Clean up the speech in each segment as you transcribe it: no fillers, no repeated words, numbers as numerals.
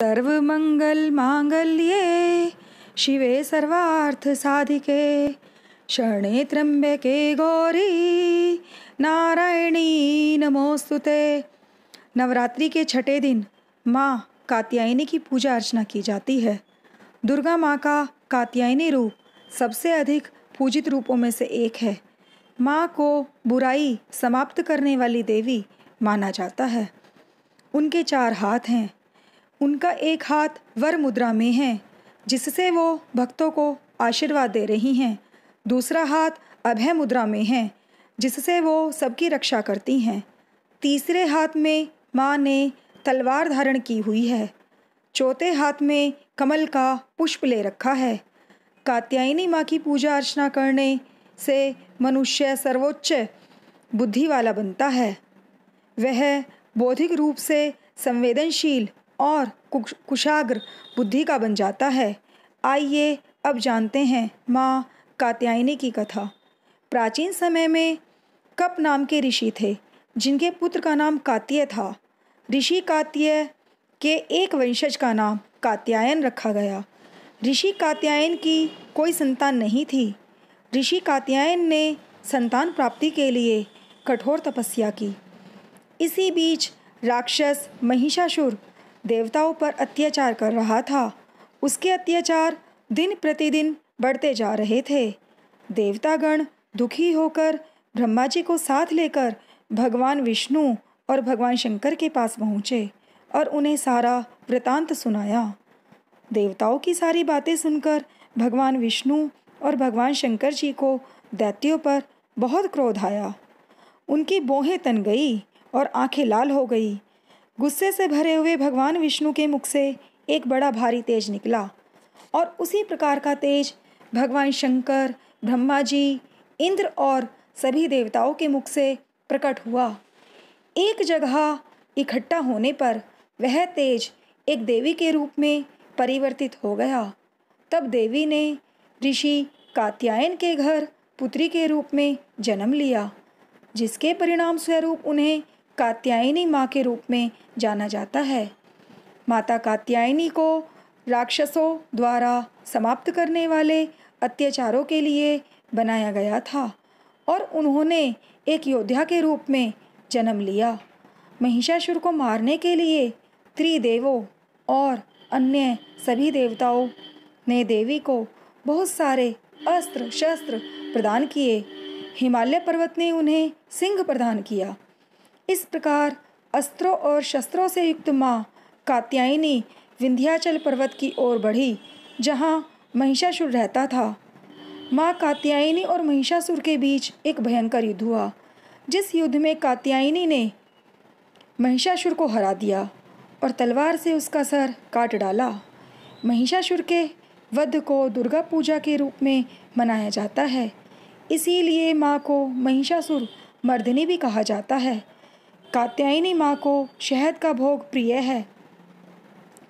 सर्वमंगल मांगल्ये शिवे सर्वार्थ साधिके शरणे त्र्यंबके गौरी नारायणी नमोस्तुते। नवरात्रि के छठे दिन माँ कात्यायनी की पूजा अर्चना की जाती है। दुर्गा माँ का कात्यायनी रूप सबसे अधिक पूजित रूपों में से एक है। माँ को बुराई समाप्त करने वाली देवी माना जाता है। उनके 4 हाथ हैं। उनका एक हाथ वर मुद्रा में है, जिससे वो भक्तों को आशीर्वाद दे रही हैं। दूसरा हाथ अभय मुद्रा में है, जिससे वो सबकी रक्षा करती हैं। तीसरे हाथ में माँ ने तलवार धारण की हुई है। चौथे हाथ में कमल का पुष्प ले रखा है। कात्यायनी माँ की पूजा अर्चना करने से मनुष्य सर्वोच्च बुद्धि वाला बनता है। वह बौद्धिक रूप से संवेदनशील और कुशाग्र बुद्धि का बन जाता है। आइए अब जानते हैं माँ कात्यायनी की कथा। प्राचीन समय में कप नाम के ऋषि थे, जिनके पुत्र का नाम कात्य था। ऋषि कात्य के एक वंशज का नाम कात्यायन रखा गया। ऋषि कात्यायन की कोई संतान नहीं थी। ऋषि कात्यायन ने संतान प्राप्ति के लिए कठोर तपस्या की। इसी बीच राक्षस महिषासुर देवताओं पर अत्याचार कर रहा था। उसके अत्याचार दिन प्रतिदिन बढ़ते जा रहे थे। देवतागण दुखी होकर ब्रह्मा जी को साथ लेकर भगवान विष्णु और भगवान शंकर के पास पहुँचे और उन्हें सारा वृतांत सुनाया। देवताओं की सारी बातें सुनकर भगवान विष्णु और भगवान शंकर जी को दैत्यों पर बहुत क्रोध आया। उनकी भौहें तन गई और आंखें लाल हो गई। गुस्से से भरे हुए भगवान विष्णु के मुख से एक बड़ा भारी तेज निकला और उसी प्रकार का तेज भगवान शंकर, ब्रह्मा जी, इंद्र और सभी देवताओं के मुख से प्रकट हुआ। एक जगह इकट्ठा होने पर वह तेज एक देवी के रूप में परिवर्तित हो गया। तब देवी ने ऋषि कात्यायन के घर पुत्री के रूप में जन्म लिया, जिसके परिणाम स्वरूप उन्हें कात्यायनी माँ के रूप में जाना जाता है। माता कात्यायनी को राक्षसों द्वारा समाप्त करने वाले अत्याचारों के लिए बनाया गया था और उन्होंने एक योद्धा के रूप में जन्म लिया। महिषासुर को मारने के लिए त्रिदेवों और अन्य सभी देवताओं ने देवी को बहुत सारे अस्त्र शस्त्र प्रदान किए। हिमालय पर्वत ने उन्हें सिंह प्रदान किया। इस प्रकार अस्त्रों और शस्त्रों से युक्त माँ कात्यायनी विंध्याचल पर्वत की ओर बढ़ी, जहाँ महिषासुर रहता था। माँ कात्यायनी और महिषासुर के बीच एक भयंकर युद्ध हुआ, जिस युद्ध में कात्यायनी ने महिषासुर को हरा दिया और तलवार से उसका सर काट डाला। महिषासुर के वध को दुर्गा पूजा के रूप में मनाया जाता है। इसीलिए माँ को महिषासुर मर्दिनी भी कहा जाता है। कात्यायनी माँ को शहद का भोग प्रिय है।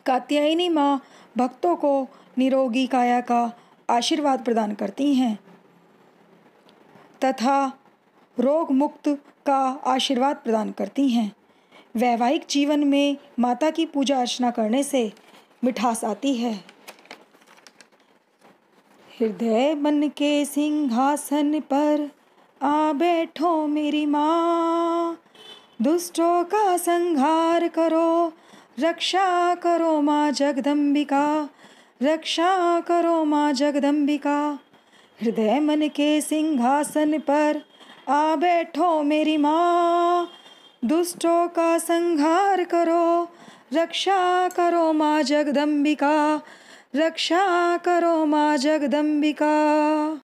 कात्यायनी माँ भक्तों को निरोगी काया का आशीर्वाद प्रदान करती हैं तथा रोग मुक्त का आशीर्वाद प्रदान करती हैं। वैवाहिक जीवन में माता की पूजा अर्चना करने से मिठास आती है। हृदय मन के सिंहासन पर आ बैठो मेरी माँ, दुष्टों का संहार करो, रक्षा करो माँ जगदम्बिका, रक्षा करो माँ जगदम्बिका। हृदय मन के सिंहासन पर आ बैठो मेरी माँ, दुष्टों का संहार करो, रक्षा करो माँ जगदम्बिका, रक्षा करो माँ जगदम्बिका।